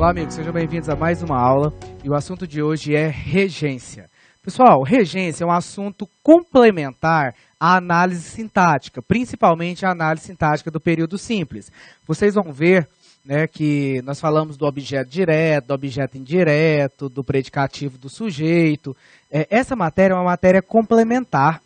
Olá, amigos, sejam bem-vindos a mais uma aula e o assunto de hoje é regência. Pessoal, regência é um assunto complementar à análise sintática, principalmente a análise sintática do período simples. Vocês vão ver, né, que nós falamos do objeto direto, do objeto indireto, do predicativo do sujeito. Essa matéria é uma matéria complementar,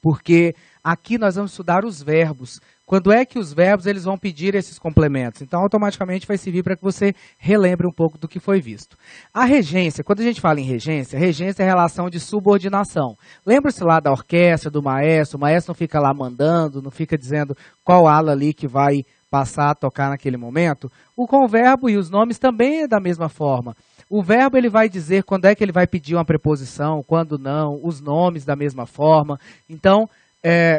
porque aqui nós vamos estudar os verbos. Quando é que os verbos eles vão pedir esses complementos? Então, automaticamente vai servir para que você relembre um pouco do que foi visto. A regência, quando a gente fala em regência, regência é relação de subordinação. Lembra-se lá da orquestra, do maestro? O maestro não fica lá mandando, não fica dizendo qual ala ali que vai passar a tocar naquele momento. O converbo e os nomes também é da mesma forma. O verbo ele vai dizer quando é que ele vai pedir uma preposição, quando não, os nomes da mesma forma. Então,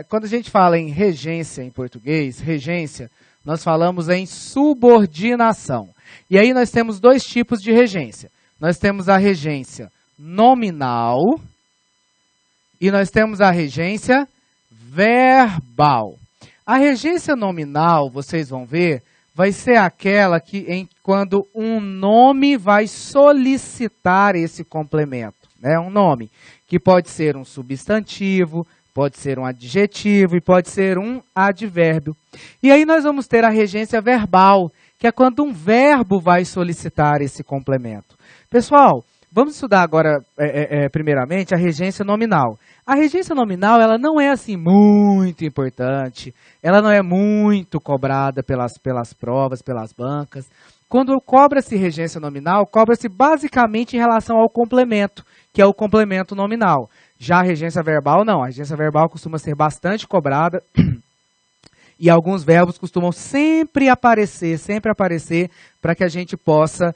quando a gente fala em regência em português, regência, nós falamos em subordinação. E aí nós temos dois tipos de regência. Nós temos a regência nominal e nós temos a regência verbal. A regência nominal, vocês vão ver, vai ser aquela quando um nome vai solicitar esse complemento. Né? Um nome que pode ser um substantivo, pode ser um adjetivo e pode ser um advérbio. E aí nós vamos ter a regência verbal, que é quando um verbo vai solicitar esse complemento. Pessoal, vamos estudar agora, primeiramente, a regência nominal. A regência nominal, ela não é assim muito importante, ela não é muito cobrada pelas provas, pelas bancas. Quando cobra-se regência nominal, cobra-se basicamente em relação ao complemento, que é o complemento nominal. Já a regência verbal, não. A regência verbal costuma ser bastante cobrada e alguns verbos costumam sempre aparecer para que a gente possa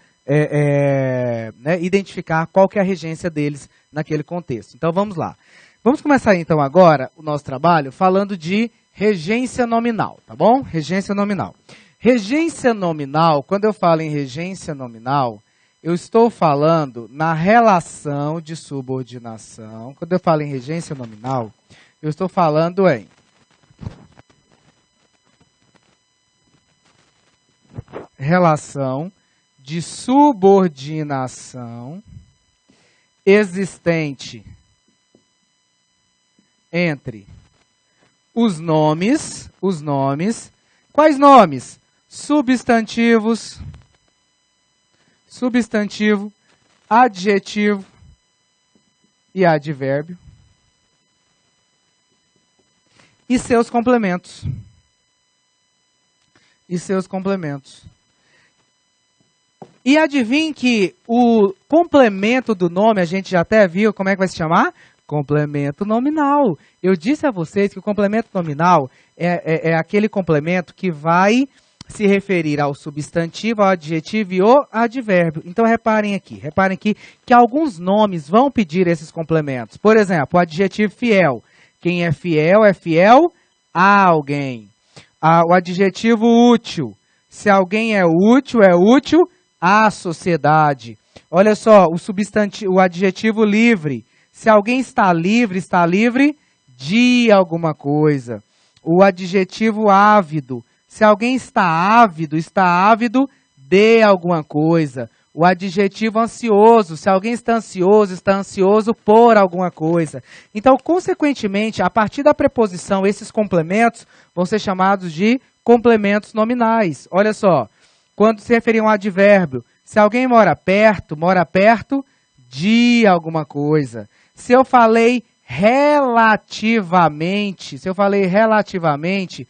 identificar qual que é a regência deles naquele contexto. Então, vamos lá. Vamos começar, então, agora o nosso trabalho falando de regência nominal, tá bom? Regência nominal. Regência nominal, quando eu falo em regência nominal, eu estou falando na relação de subordinação. Quando eu falo em regência nominal, eu estou falando em relação de subordinação existente entre os nomes. Quais nomes? Substantivos, substantivo, adjetivo e advérbio. E seus complementos. E adivinhe que o complemento do nome, a gente já até viu como é que vai se chamar? Complemento nominal. Eu disse a vocês que o complemento nominal é aquele complemento que vai se referir ao substantivo, ao adjetivo e ao advérbio. Então, reparem aqui que alguns nomes vão pedir esses complementos. Por exemplo, o adjetivo fiel. Quem é fiel a alguém. O adjetivo útil. Se alguém é útil à sociedade. Olha só, o adjetivo livre. Se alguém está livre de alguma coisa. O adjetivo ávido. Se alguém está ávido de alguma coisa. O adjetivo ansioso. Se alguém está ansioso por alguma coisa. Então, consequentemente, a partir da preposição, esses complementos vão ser chamados de complementos nominais. Olha só, quando se referir a um advérbio, se alguém mora perto de alguma coisa. Se eu falei relativamente, eu falei relativamente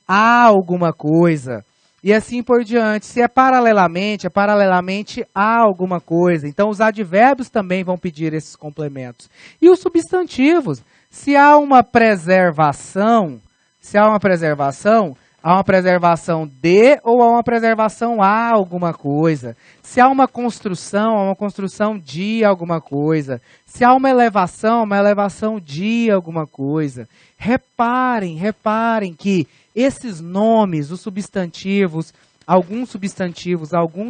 a alguma coisa. E assim por diante. Se é paralelamente a alguma coisa. Então, os advérbios também vão pedir esses complementos. E os substantivos. Se há uma preservação há uma preservação de ou há uma preservação a alguma coisa. Se há uma construção de alguma coisa. Se há uma elevação de alguma coisa. Reparem que esses nomes, os substantivos, alguns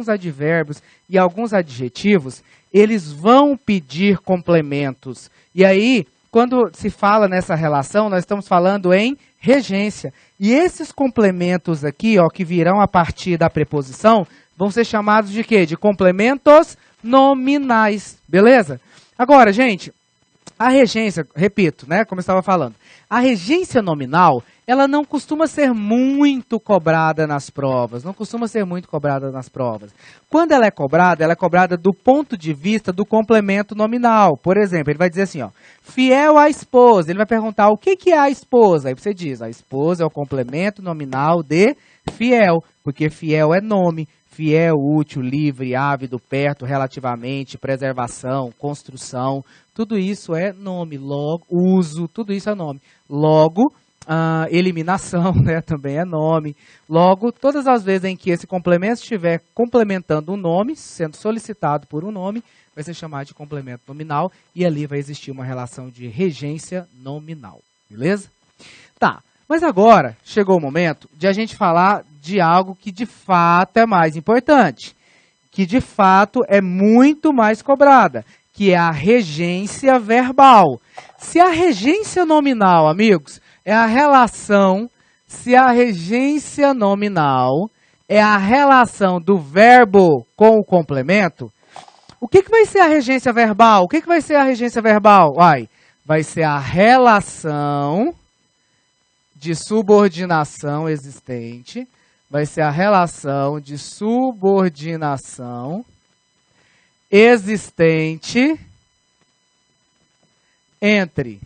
advérbios e alguns adjetivos, eles vão pedir complementos. E aí, quando se fala nessa relação, nós estamos falando em regência. E esses complementos aqui, ó, que virão a partir da preposição, vão ser chamados de quê? De complementos nominais, beleza? Agora, gente, a regência, repito, né, como eu estava falando, a regência nominal, ela não costuma ser muito cobrada nas provas, não costuma ser muito cobrada nas provas. Quando ela é cobrada do ponto de vista do complemento nominal. Por exemplo, ele vai dizer assim, ó, fiel à esposa, ele vai perguntar o que é a esposa? Aí você diz, a esposa é o complemento nominal de fiel, porque fiel é nome. Fiel, útil, livre, ávido, perto, relativamente, preservação, construção, tudo isso é nome. Logo, uso, tudo isso é nome. Logo, eliminação, né, também é nome. Logo, todas as vezes em que esse complemento estiver complementando um nome, sendo solicitado por um nome, vai ser chamado de complemento nominal e ali vai existir uma relação de regência nominal. Beleza? Tá. Mas agora chegou o momento de a gente falar de algo que de fato é mais importante, que de fato é muito mais cobrada, que é a regência verbal. Se a regência nominal, amigos, é a relação, se a regência nominal é a relação do verbo com o complemento, o que vai ser a regência verbal? O que vai ser a regência verbal? Vai ser a relação de subordinação existente, vai ser a relação de subordinação existente entre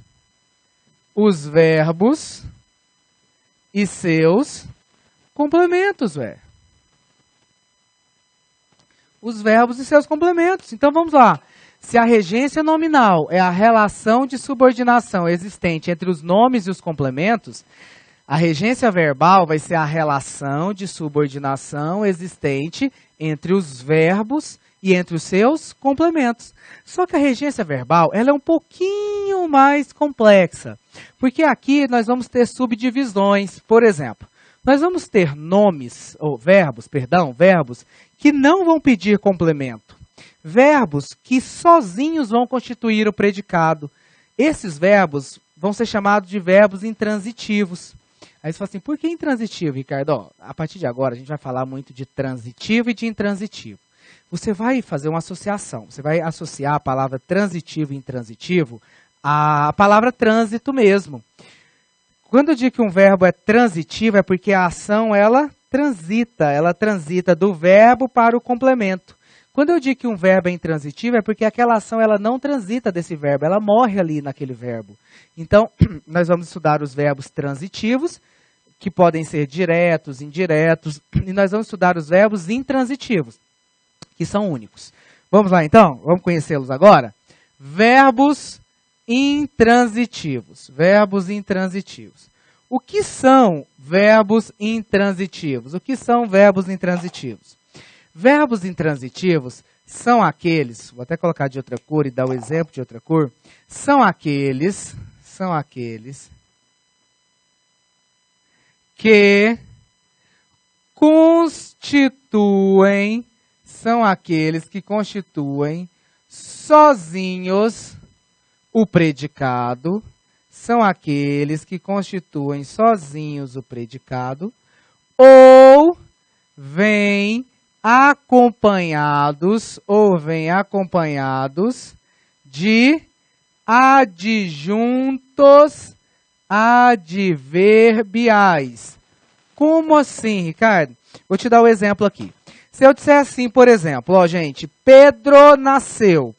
os verbos e seus complementos, Os verbos e seus complementos. Então vamos lá. Se a regência nominal é a relação de subordinação existente entre os nomes e os complementos, a regência verbal vai ser a relação de subordinação existente entre os verbos e entre os seus complementos. Só que a regência verbal ela é um pouquinho mais complexa, porque aqui nós vamos ter subdivisões. Por exemplo, nós vamos ter nomes, ou verbos que não vão pedir complemento. Verbos que sozinhos vão constituir o predicado. Esses verbos vão ser chamados de verbos intransitivos. Aí você fala assim, por que intransitivo, Ricardo? Ó, a partir de agora a gente vai falar muito de transitivo e de intransitivo. Você vai fazer uma associação. Você vai associar a palavra transitivo e intransitivo à palavra trânsito mesmo. Quando eu digo que um verbo é transitivo, é porque a ação ela transita do verbo para o complemento. Quando eu digo que um verbo é intransitivo, é porque aquela ação ela não transita desse verbo, ela morre ali naquele verbo. Então, nós vamos estudar os verbos transitivos, que podem ser diretos, indiretos, e nós vamos estudar os verbos intransitivos, que são únicos. Vamos lá então? Vamos conhecê-los agora? Verbos intransitivos. Verbos intransitivos. O que são verbos intransitivos? O que são verbos intransitivos? Verbos intransitivos são aqueles, vou até colocar de outra cor e dar o exemplo de outra cor, são aqueles que constituem sozinhos o predicado, ou vêm acompanhados de adjuntos adverbiais. Como assim, Ricardo? Vou te dar um exemplo aqui. Se eu disser assim, por exemplo, ó, gente, Pedro nasceu.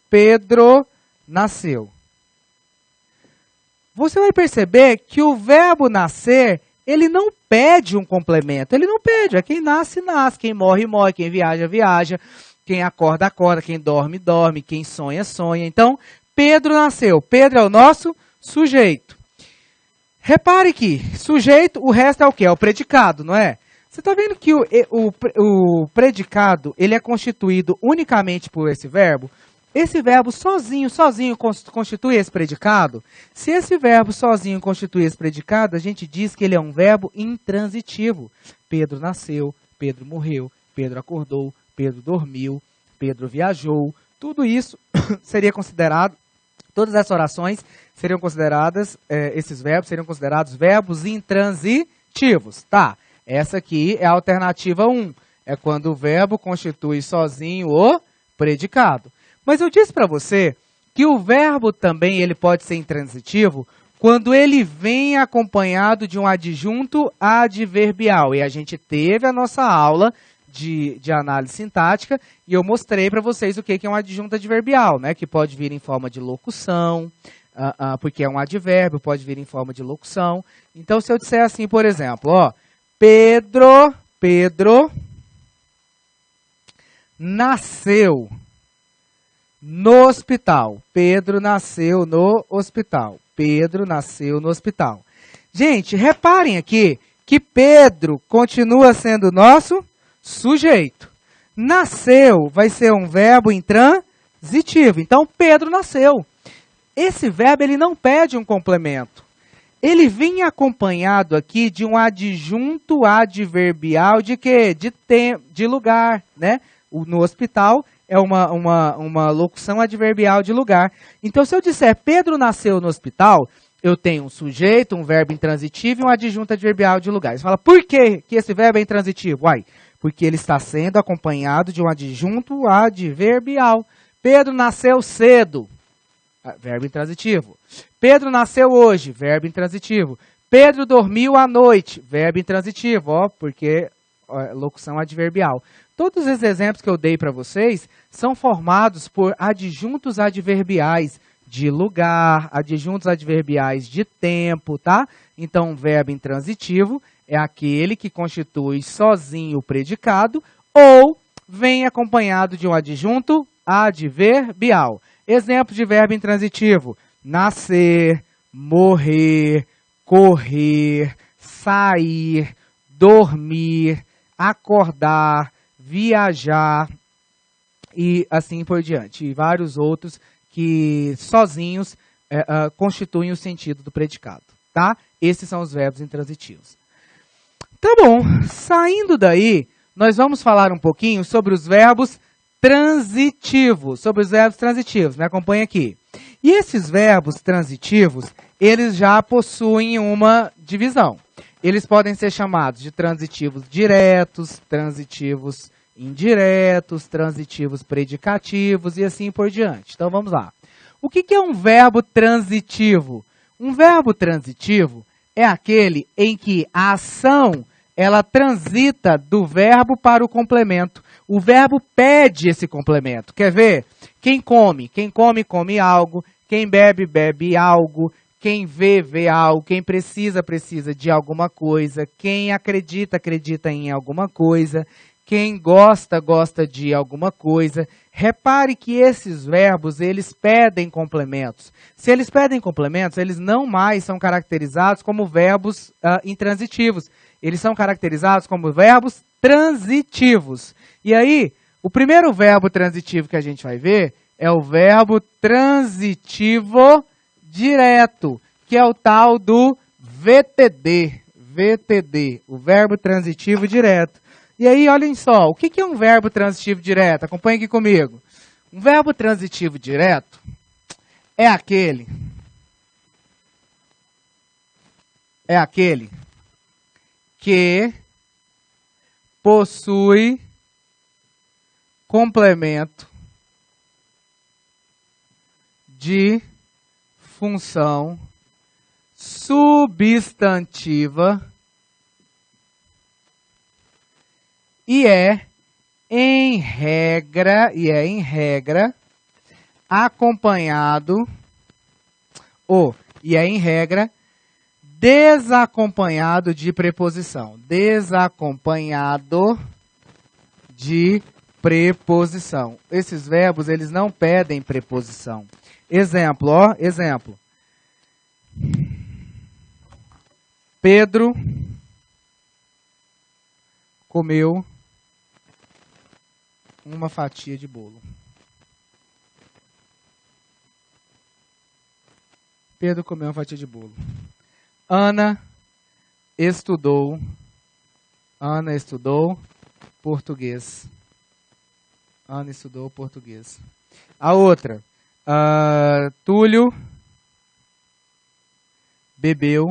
Você vai perceber que o verbo nascer, ele não pede um complemento, ele não pede, é quem nasce, nasce, quem morre, morre, quem viaja, viaja, quem acorda, acorda, quem dorme, dorme, quem sonha, sonha. Então, Pedro nasceu, Pedro é o nosso sujeito. Repare que sujeito, o resto é o quê? É o predicado, não é? Você está vendo que o predicado, ele é constituído unicamente por esse verbo? Esse verbo sozinho constitui esse predicado? Se esse verbo sozinho constitui esse predicado, a gente diz que ele é um verbo intransitivo. Pedro nasceu, Pedro morreu, Pedro acordou, Pedro dormiu, Pedro viajou. Tudo isso seria considerado Todas essas orações seriam consideradas, esses verbos seriam considerados verbos intransitivos. Tá, essa aqui é a alternativa 1. É quando o verbo constitui sozinho o predicado. Mas eu disse para você que o verbo também ele pode ser intransitivo quando ele vem acompanhado de um adjunto adverbial. E a gente teve a nossa aula de análise sintática e eu mostrei para vocês o que é um adjunto adverbial, né? Que pode vir em forma de locução, porque é um advérbio, pode vir em forma de locução. Então, se eu disser assim, por exemplo, ó, Pedro nasceu no hospital. Pedro nasceu no hospital. Pedro nasceu no hospital. Gente, reparem aqui que Pedro continua sendo nosso sujeito. Nasceu vai ser um verbo intransitivo. Então, Pedro nasceu. Esse verbo ele não pede um complemento. Ele vem acompanhado aqui de um adjunto adverbial de quê? De lugar, né? No hospital é uma locução adverbial de lugar. Então, se eu disser Pedro nasceu no hospital, eu tenho um sujeito, um verbo intransitivo e um adjunto adverbial de lugar. Você fala, por que esse verbo é intransitivo? Uai, porque ele está sendo acompanhado de um adjunto adverbial. Pedro nasceu cedo, verbo intransitivo. Pedro nasceu hoje, verbo intransitivo. Pedro dormiu à noite, verbo intransitivo, ó, porque locução adverbial. Todos esses exemplos que eu dei para vocês são formados por adjuntos adverbiais de lugar, adjuntos adverbiais de tempo, tá? Então, o verbo intransitivo é aquele que constitui sozinho o predicado ou vem acompanhado de um adjunto adverbial. Exemplo de verbo intransitivo: nascer, morrer, correr, sair, dormir, acordar, viajar e assim por diante. E vários outros que sozinhos constituem o sentido do predicado, tá? Esses são os verbos intransitivos. Tá bom, saindo daí, nós vamos falar um pouquinho sobre os verbos transitivos. Me acompanha aqui. E esses verbos transitivos, eles já possuem uma divisão. Eles podem ser chamados de transitivos diretos, transitivos indiretos, transitivos predicativos e assim por diante. Então, vamos lá. O que é um verbo transitivo? Um verbo transitivo é aquele em que a ação ela transita do verbo para o complemento. O verbo pede esse complemento. Quer ver? Quem come, come algo. Quem bebe, bebe algo. Quem vê algo. Quem precisa de alguma coisa. Quem acredita em alguma coisa. Quem gosta de alguma coisa. Repare que esses verbos, eles pedem complementos. Se eles pedem complementos, eles não mais são caracterizados como verbos intransitivos. Eles são caracterizados como verbos transitivos. E aí, o primeiro verbo transitivo que a gente vai ver é o verbo transitivo direto, que é o tal do VTD. VTD, o verbo transitivo direto. E aí, olhem só, o que é um verbo transitivo direto? Acompanhe aqui comigo. Um verbo transitivo direto é aquele que possui complemento de função substantiva e é em regra acompanhado desacompanhado de preposição. Desacompanhado de preposição. Esses verbos, eles não pedem preposição. Exemplo, ó, exemplo. Pedro comeu uma fatia de bolo. Pedro comeu uma fatia de bolo. Ana estudou português. Ana estudou português. A outra. Túlio bebeu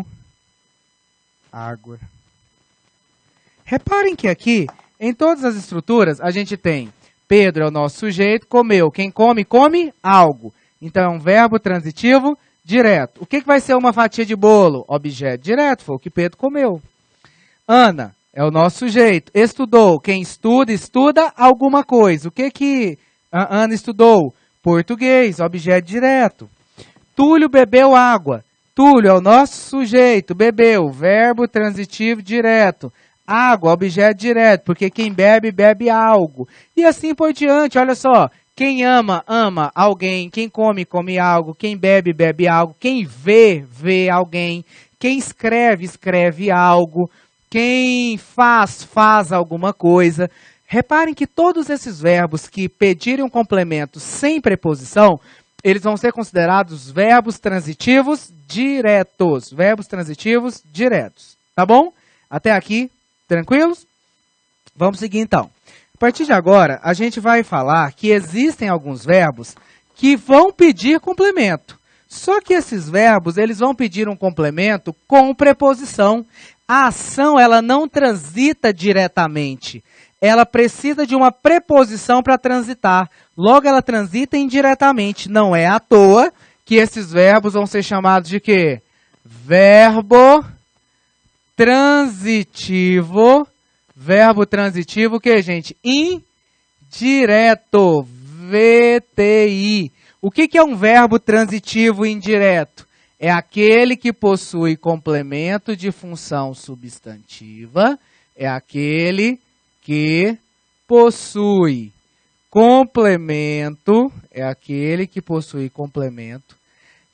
água. Reparem que aqui, em todas as estruturas, a gente tem Pedro é o nosso sujeito, comeu. Quem come, come algo. Então é um verbo transitivo direto. O que vai ser uma fatia de bolo? Objeto direto, foi o que Pedro comeu. Ana é o nosso sujeito. Estudou. Quem estuda, estuda alguma coisa. O que a Ana estudou? Português, objeto direto. Túlio bebeu água. Túlio é o nosso sujeito. Bebeu, verbo transitivo direto. Água, objeto direto, porque quem bebe, bebe algo. E assim por diante, olha só. Quem ama, ama alguém. Quem come, come algo. Quem bebe, bebe algo. Quem vê, vê alguém. Quem escreve, escreve algo. Quem faz, faz alguma coisa. Reparem que todos esses verbos que pedirem um complemento sem preposição, eles vão ser considerados verbos transitivos diretos. Verbos transitivos diretos. Tá bom? Até aqui. Tranquilos? Vamos seguir então. A partir de agora, a gente vai falar que existem alguns verbos que vão pedir complemento. Só que esses verbos, eles vão pedir um complemento com preposição. A ação, ela não transita diretamente. Ela precisa de uma preposição para transitar. Logo, ela transita indiretamente. Não é à toa que esses verbos vão ser chamados de quê? Verbo transitivo, verbo transitivo, que, gente? Indireto, VTI. O que é um verbo transitivo indireto? É aquele que possui complemento de função substantiva, é aquele que possui complemento,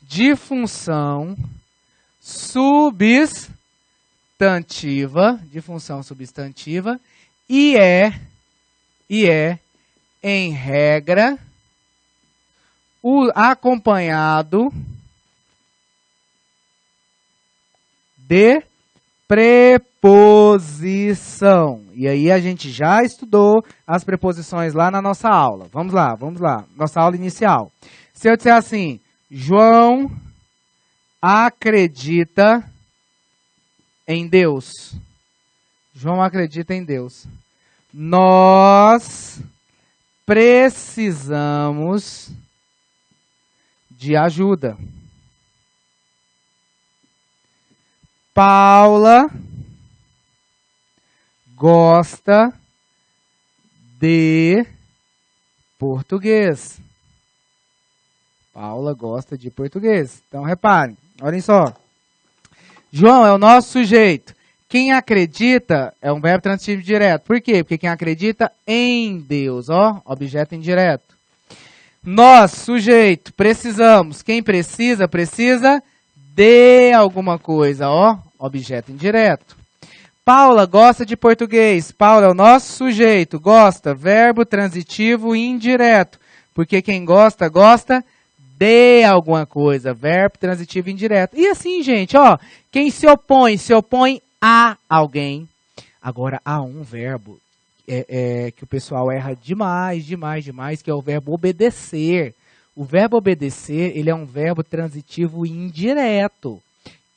de função substantiva, e é, em regra, acompanhado de preposição. E aí a gente já estudou as preposições lá na nossa aula. Vamos lá. Nossa aula inicial. Se eu disser assim, João acredita em Deus. João acredita em Deus. Nós precisamos de ajuda. Paula gosta de português. Paula gosta de português. Então, reparem, olhem só. João é o nosso sujeito. Quem acredita é um verbo transitivo direto. Por quê? Porque quem acredita em Deus, ó, objeto indireto. Nós, sujeito, precisamos. Quem precisa, precisa de alguma coisa, ó, objeto indireto. Paula gosta de português. Paula é o nosso sujeito. Gosta, verbo transitivo indireto. Porque quem gosta, gosta de alguma coisa, verbo transitivo indireto. E assim, gente, ó, quem se opõe a alguém. Agora, há um verbo que o pessoal erra demais, que é o verbo obedecer. O verbo obedecer, ele é um verbo transitivo indireto.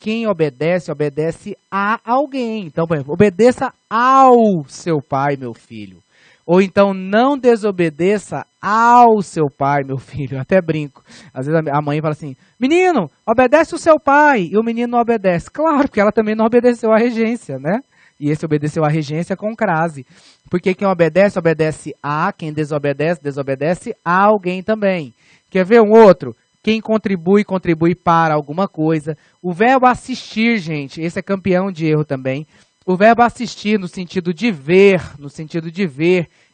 Quem obedece, obedece a alguém. Então, por exemplo, obedeça ao seu pai, meu filho. Ou então, não desobedeça ao seu pai, meu filho. Eu até brinco. Às vezes a mãe fala assim, menino, obedece o seu pai. E o menino não obedece. Claro, porque ela também não obedeceu à regência, né? E esse obedeceu à regência com crase. Porque quem obedece, obedece a. Quem desobedece, desobedece a alguém também. Quer ver um outro? Quem contribui, contribui para alguma coisa. O verbo assistir, gente, esse é campeão de erro também. O verbo assistir, no sentido de ver,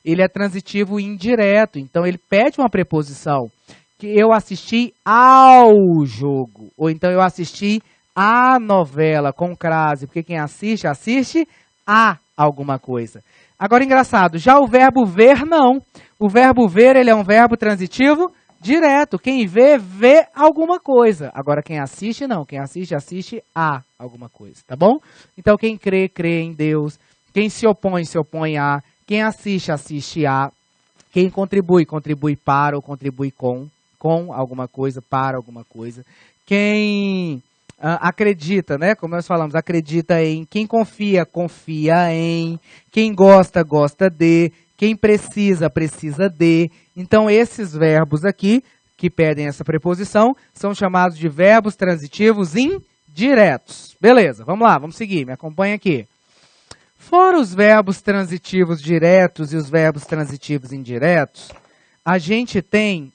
ele é transitivo indireto. Então, ele pede uma preposição. Que eu assisti ao jogo. Ou então, eu assisti à novela, com crase. Porque quem assiste, assiste a alguma coisa. Agora, engraçado, já o verbo ver, não. O verbo ver, ele é um verbo transitivo direto. Quem vê, vê alguma coisa. Agora, quem assiste, não. Quem assiste, assiste a alguma coisa. Tá bom? Então, quem crê, crê em Deus. Quem se opõe a. Quem assiste, assiste a. Quem contribui, contribui para ou contribui com com alguma coisa, para alguma coisa. Quem acredita, né? Como nós falamos, acredita em. Quem confia, confia em. Quem gosta, gosta de. Quem precisa, precisa de. Então, esses verbos aqui, que perdem essa preposição, são chamados de verbos transitivos indiretos. Beleza, vamos lá, vamos seguir, me acompanha aqui. Fora os verbos transitivos diretos e os verbos transitivos indiretos, a gente tem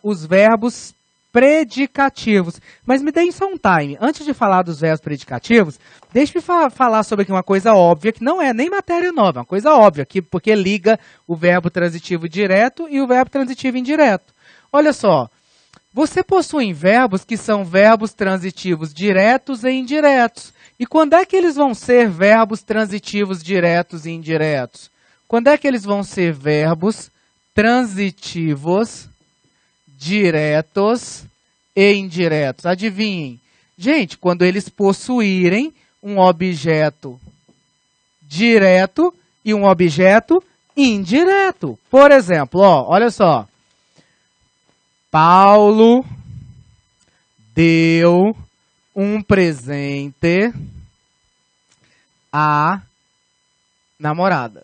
os verbos predicativos. Mas me deem só um time. Antes de falar dos verbos predicativos, deixe-me falar sobre aqui uma coisa óbvia, que não é nem matéria nova, é uma coisa óbvia, aqui, porque liga o verbo transitivo direto e o verbo transitivo indireto. Olha só, você possui verbos que são verbos transitivos diretos e indiretos. E quando é que eles vão ser verbos transitivos diretos e indiretos? Quando é que eles vão ser verbos transitivos diretos e indiretos? Adivinhem. Gente, quando eles possuírem um objeto direto e um objeto indireto. Por exemplo, ó, olha só. Paulo deu um presente à namorada.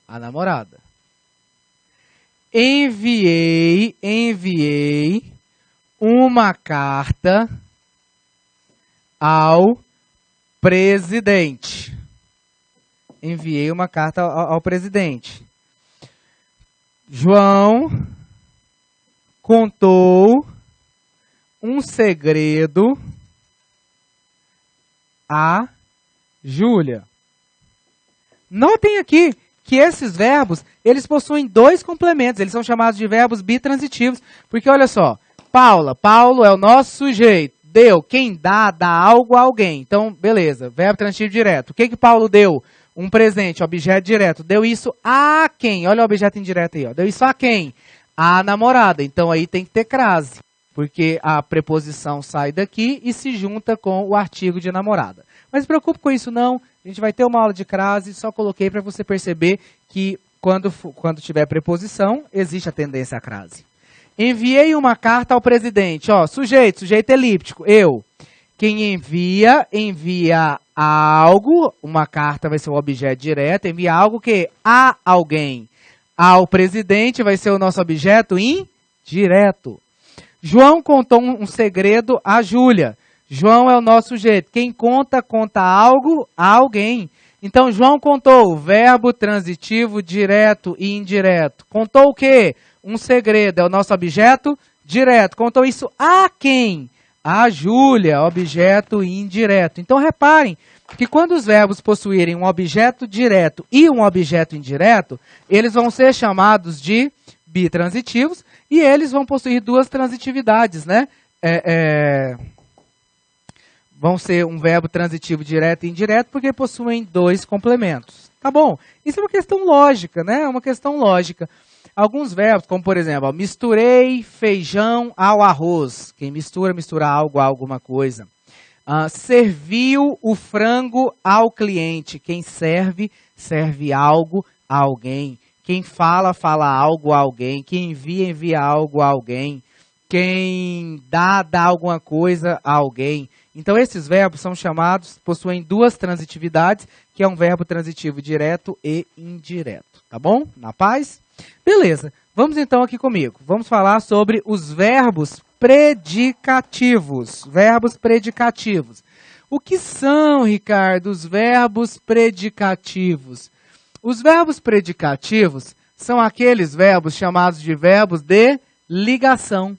A namorada. Enviei uma carta ao presidente. Enviei uma carta ao presidente. João contou um segredo a Júlia. Notem aqui que esses verbos, eles possuem dois complementos, eles são chamados de verbos bitransitivos, porque olha só, Paulo é o nosso sujeito, deu, quem dá algo a alguém, então beleza, verbo transitivo direto. O que Paulo deu? Um presente, objeto direto, deu isso a quem? Olha o objeto indireto aí, ó. Deu isso a quem? A namorada, então aí tem que ter crase, porque a preposição sai daqui e se junta com o artigo de namorada. Mas não se preocupe com isso não, a gente vai ter uma aula de crase, só coloquei para você perceber que quando tiver preposição, existe a tendência à crase. Enviei uma carta ao presidente, ó, sujeito elíptico, eu. Quem envia algo, uma carta vai ser o objeto direto, envia algo que a alguém. Ao presidente vai ser o nosso objeto indireto. João contou um segredo a Júlia. João é o nosso sujeito. Quem conta algo a alguém. Então, João contou o verbo transitivo direto e indireto. Contou o quê? Um segredo, é o nosso objeto direto. Contou isso a quem? A Júlia, objeto indireto. Então, reparem que quando os verbos possuírem um objeto direto e um objeto indireto, eles vão ser chamados de bitransitivos e eles vão possuir duas transitividades, né? Vão ser um verbo transitivo direto e indireto porque possuem dois complementos. Tá bom? Isso é uma questão lógica, né? É uma questão lógica. Alguns verbos, como por exemplo, ó, misturei feijão ao arroz. Quem mistura algo a alguma coisa. Serviu o frango ao cliente. Quem serve algo a alguém. Quem fala algo a alguém. Quem envia algo a alguém. Quem dá alguma coisa a alguém. Então, esses verbos são chamados, possuem duas transitividades, que é um verbo transitivo direto e indireto. Tá bom? Na paz? Beleza. Vamos então aqui comigo. Vamos falar sobre os verbos predicativos. Verbos predicativos. O que são, Ricardo, os verbos predicativos? Os verbos predicativos são aqueles verbos chamados de verbos de ligação.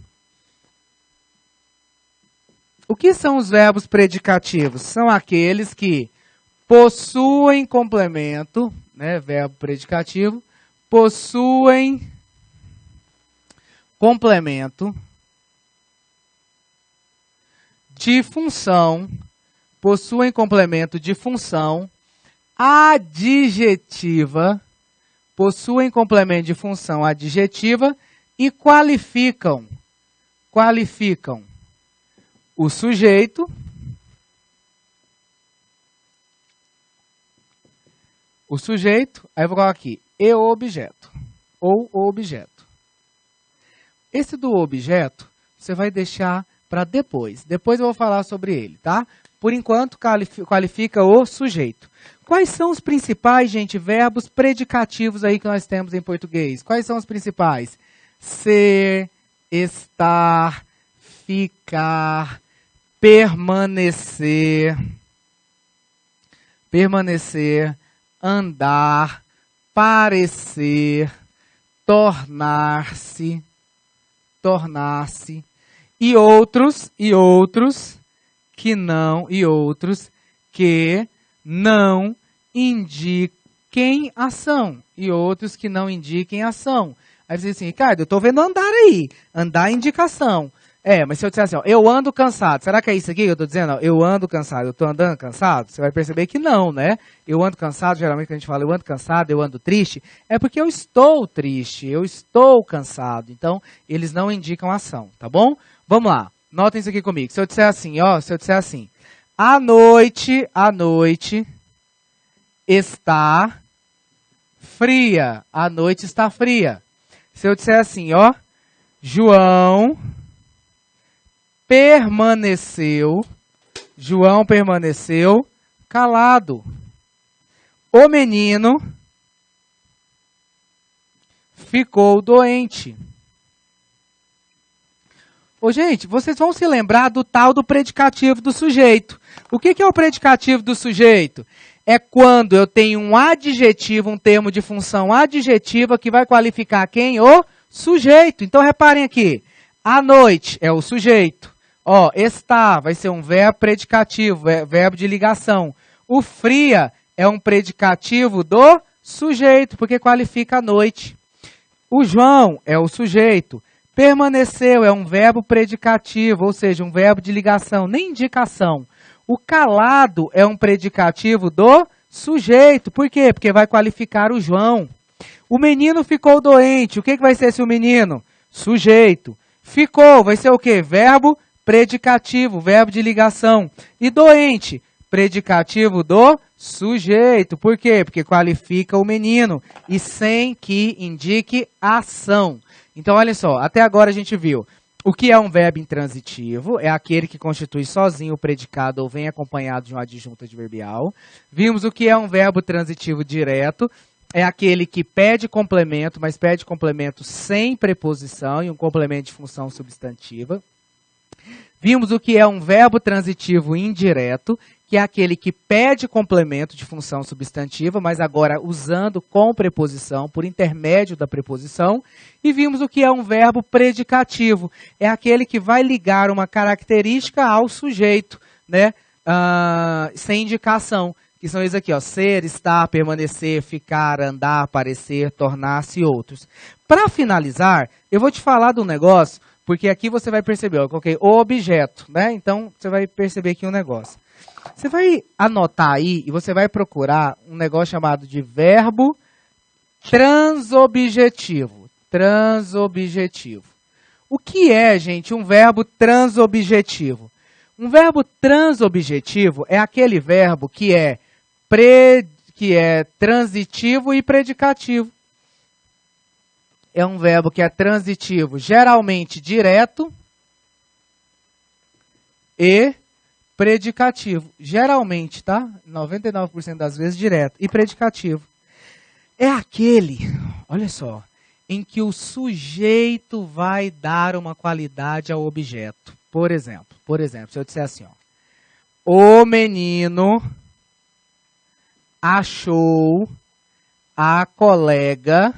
O que são os verbos predicativos? São aqueles que possuem complemento, né, verbo predicativo, possuem complemento de função, possuem complemento de função adjetiva, possuem complemento de função adjetiva e qualificam o sujeito, aí eu vou colocar aqui, e o objeto, ou o objeto. Esse do objeto, você vai deixar para depois. Depois eu vou falar sobre ele, tá? Por enquanto, qualifica o sujeito. Quais são os principais, gente, verbos predicativos aí que nós temos em português? Quais são os principais? Ser, estar, ficar, permanecer, andar, parecer, tornar-se, e outros que não indiquem ação. Aí você diz assim, Ricardo, eu estou vendo andar aí. Andar é indicação. Mas se eu disser assim, ó, eu ando cansado, será que é isso aqui que eu estou dizendo? Ó, eu ando cansado, eu estou andando cansado? Você vai perceber que não, né? Eu ando cansado, geralmente quando a gente fala eu ando cansado, eu ando triste, é porque eu estou triste, eu estou cansado. Então, eles não indicam ação, tá bom? Vamos lá, notem isso aqui comigo. Se eu disser assim, ó, a noite está fria. A noite está fria. Se eu disser assim, ó, João permaneceu calado. O menino ficou doente. Ô, gente, vocês vão se lembrar do tal do predicativo do sujeito. O que é o predicativo do sujeito? É quando eu tenho um adjetivo, um termo de função adjetiva que vai qualificar quem? O sujeito. Então, reparem aqui. A noite é o sujeito. Ó, está vai ser um verbo predicativo, verbo de ligação. O fria é um predicativo do sujeito, porque qualifica a noite. O João é o sujeito. Permaneceu é um verbo predicativo, ou seja, um verbo de ligação, nem indicação. O calado é um predicativo do sujeito. Por quê? Porque vai qualificar o João. O menino ficou doente. O que vai ser esse menino? Sujeito. Ficou, vai ser o quê? Verbo predicativo, verbo de ligação. E doente, predicativo do sujeito. Por quê? Porque qualifica o menino e sem que indique ação. Então, olha só, até agora a gente viu o que é um verbo intransitivo, é aquele que constitui sozinho o predicado ou vem acompanhado de um adjunto adverbial. Vimos o que é um verbo transitivo direto, é aquele que pede complemento, mas pede complemento sem preposição e um complemento de função substantiva. Vimos o que é um verbo transitivo indireto, que é aquele que pede complemento de função substantiva, mas agora usando com preposição, por intermédio da preposição. E vimos o que é um verbo predicativo, é aquele que vai ligar uma característica ao sujeito, né? Sem indicação, que são esses aqui, ó, ser, estar, permanecer, ficar, andar, parecer, tornar-se e outros. Para finalizar, eu vou te falar de um negócio, porque aqui você vai perceber, ó, eu coloquei o objeto, né? Então, você vai perceber aqui um negócio. Você vai anotar aí e você vai procurar um negócio chamado de verbo transobjetivo. Transobjetivo. O que é, gente, um verbo transobjetivo? Um verbo transobjetivo é aquele verbo que é transitivo e predicativo. É um verbo que é transitivo, geralmente direto e predicativo. Geralmente, tá? 99% das vezes direto e predicativo. É aquele, olha só, em que o sujeito vai dar uma qualidade ao objeto. Por exemplo, se eu disser assim, ó, o menino achou a colega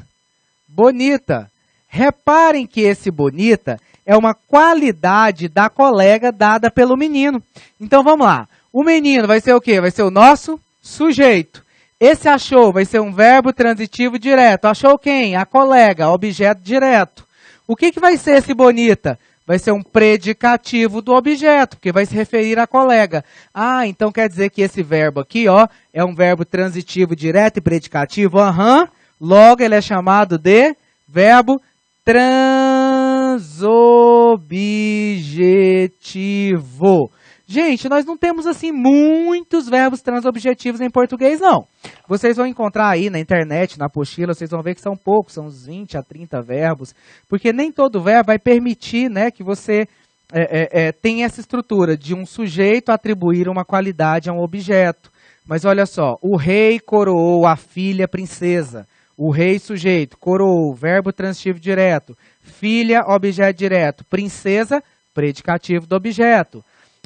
bonita. Reparem que esse bonita é uma qualidade da colega dada pelo menino. Então, vamos lá. O menino vai ser o quê? Vai ser o nosso sujeito. Esse achou vai ser um verbo transitivo direto. Achou quem? A colega, objeto direto. O que vai ser esse bonita? Vai ser um predicativo do objeto, porque vai se referir à colega. Ah, então quer dizer que esse verbo aqui, ó, é um verbo transitivo direto e predicativo? Aham. Logo, ele é chamado de verbo transobjetivo. Gente, nós não temos assim muitos verbos transobjetivos em português, não. Vocês vão encontrar aí na internet, na apostila, vocês vão ver que são poucos, são uns 20 a 30 verbos, porque nem todo verbo vai permitir, né, que você tenha essa estrutura de um sujeito atribuir uma qualidade a um objeto. Mas olha só, o rei coroou a filha princesa. O rei sujeito, coroou, verbo transitivo direto. Filha, objeto direto. Princesa, predicativo do objeto.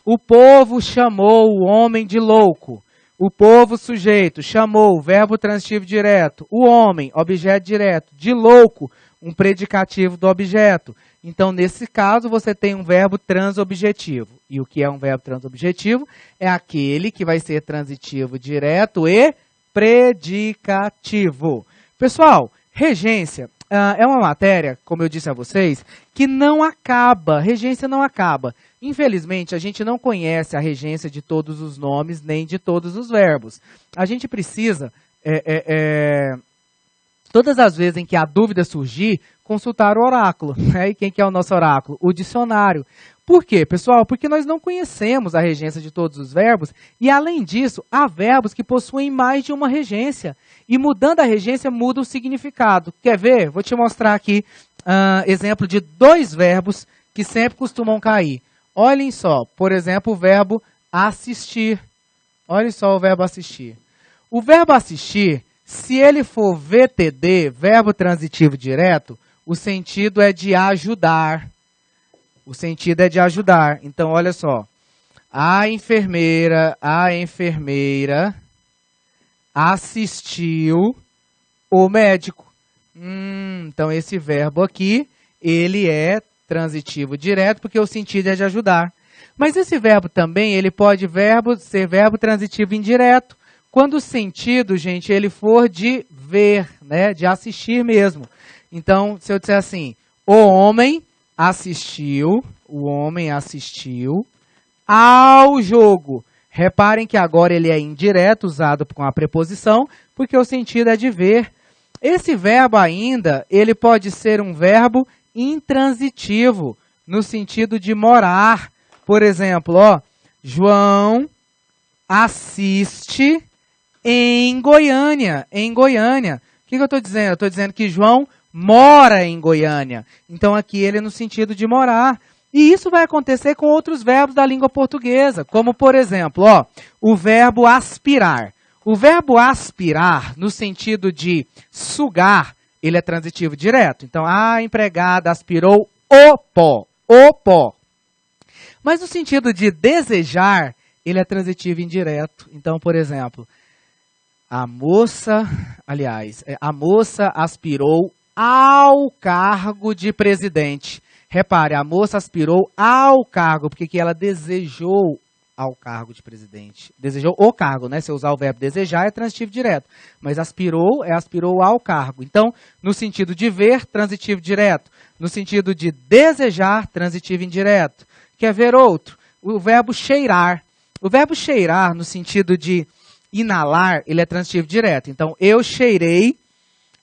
O povo chamou o homem de louco. O povo sujeito chamou, verbo transitivo direto. O homem, objeto direto. De louco, um predicativo do objeto. Então, nesse caso, você tem um verbo transobjetivo. E o que é um verbo transobjetivo? É aquele que vai ser transitivo direto e predicativo. Pessoal, regência é uma matéria, como eu disse a vocês, que não acaba. Regência não acaba. Infelizmente, a gente não conhece a regência de todos os nomes, nem de todos os verbos. A gente precisa, todas as vezes em que a dúvida surgir, consultar o oráculo. Né? E quem que é o nosso oráculo? O dicionário. Por quê, pessoal? Porque nós não conhecemos a regência de todos os verbos e, além disso, há verbos que possuem mais de uma regência. E mudando a regência, muda o significado. Quer ver? Vou te mostrar aqui exemplo de 2 verbos que sempre costumam cair. Olhem só, por exemplo, o verbo assistir. Olhem só o verbo assistir. O verbo assistir, se ele for VTD, verbo transitivo direto, o sentido é de ajudar. O sentido é de ajudar. Então, olha só. A enfermeira assistiu o médico. Então, esse verbo aqui, ele é transitivo direto, porque o sentido é de ajudar. Mas esse verbo também, ele pode ser verbo transitivo indireto, quando o sentido, gente, ele for de ver, né, de assistir mesmo. Então, se eu disser assim, o homem assistiu ao jogo. Reparem que agora ele é indireto, usado com a preposição, porque o sentido é de ver. Esse verbo ainda, ele pode ser um verbo intransitivo, no sentido de morar. Por exemplo, ó, João assiste em Goiânia. Em Goiânia. O que eu estou dizendo? Eu estou dizendo que João mora em Goiânia. Então, aqui ele é no sentido de morar. E isso vai acontecer com outros verbos da língua portuguesa, como, por exemplo, ó, o verbo aspirar. O verbo aspirar, no sentido de sugar, ele é transitivo direto. Então, a empregada aspirou o pó. O pó. Mas no sentido de desejar, ele é transitivo indireto. Então, por exemplo, a moça aspirou ao cargo de presidente. Repare, a moça aspirou ao cargo, porque que ela desejou ao cargo de presidente. Desejou o cargo, né? Se eu usar o verbo desejar, é transitivo direto. Mas aspirou, aspirou ao cargo. Então, no sentido de ver, transitivo direto. No sentido de desejar, transitivo indireto. Quer ver outro? O verbo cheirar. O verbo cheirar, no sentido de inalar, ele é transitivo direto. Então, eu cheirei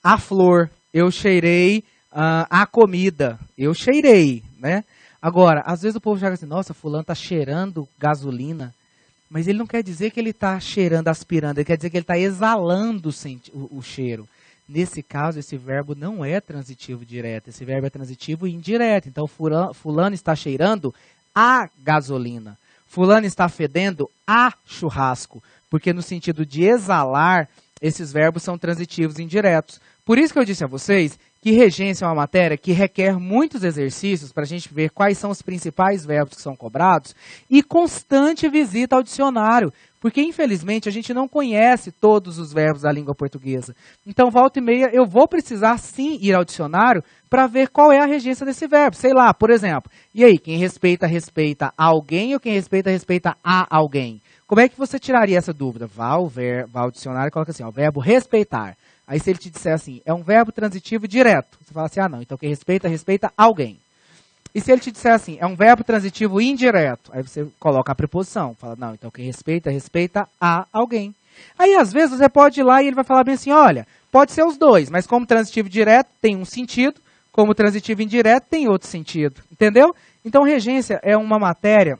a flor. Eu cheirei a comida. Eu cheirei, né? Agora, às vezes o povo joga assim, nossa, fulano está cheirando gasolina. Mas ele não quer dizer que ele está cheirando, aspirando. Ele quer dizer que ele está exalando o cheiro. Nesse caso, esse verbo não é transitivo direto. Esse verbo é transitivo indireto. Então, fulano está cheirando a gasolina. Fulano está fedendo a churrasco. Porque no sentido de exalar, esses verbos são transitivos indiretos. Por isso que eu disse a vocês que regência é uma matéria que requer muitos exercícios para a gente ver quais são os principais verbos que são cobrados e constante visita ao dicionário, porque infelizmente a gente não conhece todos os verbos da língua portuguesa. Então, volta e meia, eu vou precisar sim ir ao dicionário para ver qual é a regência desse verbo. Sei lá, por exemplo, e aí, quem respeita, respeita alguém ou quem respeita, respeita a alguém? Como é que você tiraria essa dúvida? Vá ao dicionário e coloca assim, ó, o verbo respeitar. Aí se ele te disser assim, é um verbo transitivo direto. Você fala assim, ah não, então quem respeita, respeita alguém. E se ele te disser assim, é um verbo transitivo indireto. Aí você coloca a preposição. Fala, não, então quem respeita, respeita a alguém. Aí às vezes você pode ir lá e ele vai falar bem assim, olha, pode ser os dois, mas como transitivo direto tem um sentido, como transitivo indireto tem outro sentido. Entendeu? Então regência é uma matéria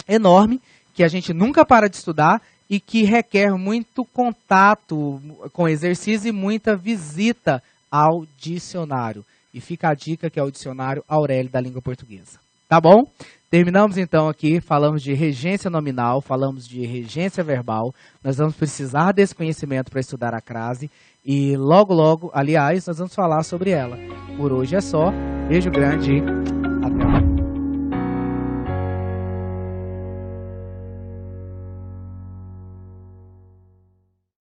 enorme que a gente nunca para de estudar e que requer muito contato com exercício e muita visita ao dicionário. E fica a dica que é o Dicionário Aurélio da Língua Portuguesa. Tá bom? Terminamos então aqui, falamos de regência nominal, falamos de regência verbal. Nós vamos precisar desse conhecimento para estudar a crase e logo, aliás, nós vamos falar sobre ela. Por hoje é só. Beijo grande.